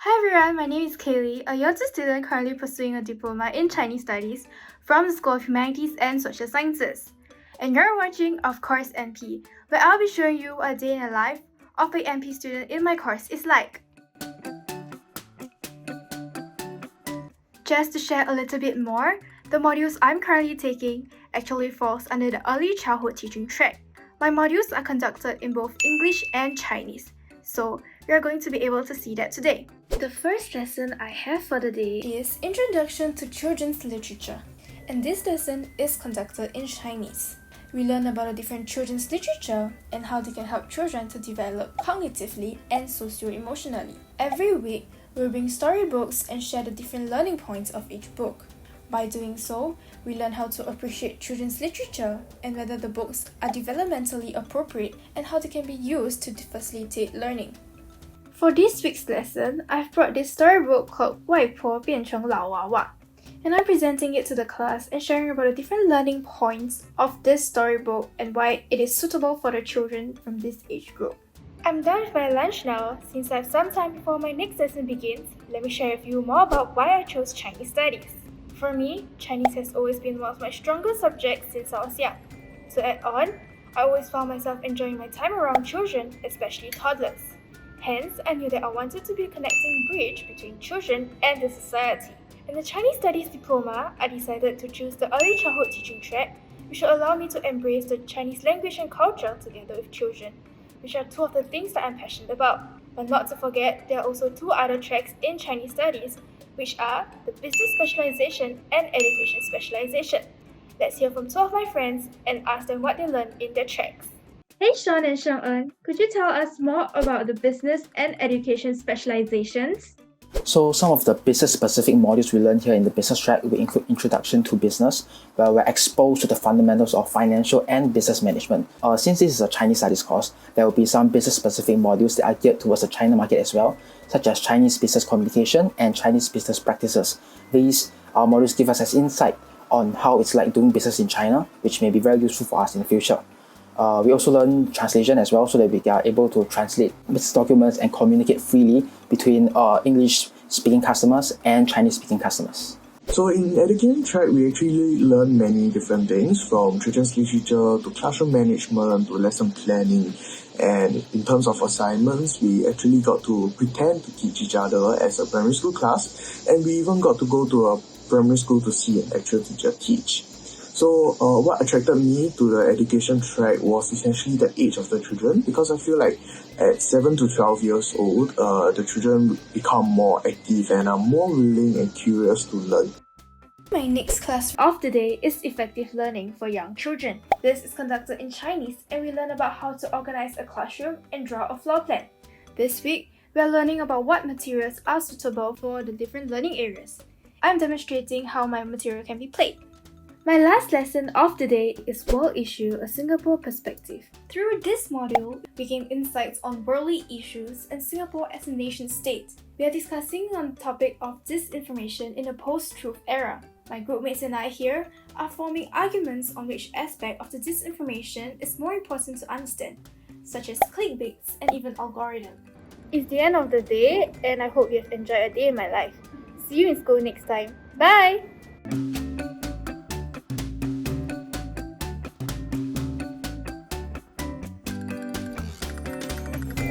Hi everyone, my name is Kaylee, a Year 2 student currently pursuing a diploma in Chinese Studies from the School of Humanities and Social Sciences. And you're watching Of Course NP, where I'll be showing you a day in the life of a NP student in my course is like. Just to share a little bit more, the modules I'm currently taking actually falls under the Early Childhood Teaching track. My modules are conducted in both English and Chinese, so you're going to be able to see that today. The first lesson I have for the day is Introduction to Children's Literature, and this lesson is conducted in Chinese. We learn about the different children's literature and how they can help children to develop cognitively and socio-emotionally. Every week, we'll bring storybooks and share the different learning points of each book. By doing so, we learn how to appreciate children's literature and whether the books are developmentally appropriate and how they can be used to facilitate learning. For this week's lesson, I've brought this storybook called 外婆变成老娃娃, and I'm presenting it to the class and sharing about the different learning points of this storybook and why it is suitable for the children from this age group. I'm done with my lunch now. Since I have some time before my next lesson begins, let me share with you more about why I chose Chinese Studies. For me, Chinese has always been one of my strongest subjects since I was young. To add on, I always found myself enjoying my time around children, especially toddlers. Hence, I knew that I wanted to be a connecting bridge between children and the society. In the Chinese Studies diploma, I decided to choose the Early Childhood Teaching track, which will allow me to embrace the Chinese language and culture together with children, which are two of the things that I'm passionate about. But not to forget, there are also two other tracks in Chinese Studies, which are the Business Specialization and Education Specialization. Let's hear from two of my friends and ask them what they learned in their tracks. Hey Sean and Sean, could you tell us more about the Business and Education Specializations? So some of the business-specific modules we learn here in the business track will include Introduction to Business, where we're exposed to the fundamentals of financial and business management. Since this is a Chinese studies course, there will be some business-specific modules that are geared towards the China market as well, such as Chinese business communication and Chinese business practices. These modules give us an insight on how it's like doing business in China, which may be very useful for us in the future. We also learn translation as well, so that we are able to translate business documents and communicate freely between English-speaking customers and Chinese-speaking customers. So in education track, we actually learn many different things, from children's literature to classroom management to lesson planning. And in terms of assignments, we actually got to pretend to teach each other as a primary school class, and we even got to go to a primary school to see an actual teacher teach. So what attracted me to the education track was essentially the age of the children, because I feel like at 7 to 12 years old, the children become more active and are more willing and curious to learn. My next class of the day is Effective Learning for Young Children. This is conducted in Chinese and we learn about how to organize a classroom and draw a floor plan. This week, we are learning about what materials are suitable for the different learning areas. I'm demonstrating how my material can be played. My last lesson of the day is World Issue, a Singapore Perspective. Through this module, we gain insights on worldly issues and Singapore as a nation state. We are discussing on the topic of disinformation in the post-truth era. My groupmates and I here are forming arguments on which aspect of the disinformation is more important to understand, such as clickbaits and even algorithms. It's the end of the day, and I hope you have enjoyed a day in my life. See you in school next time. Bye!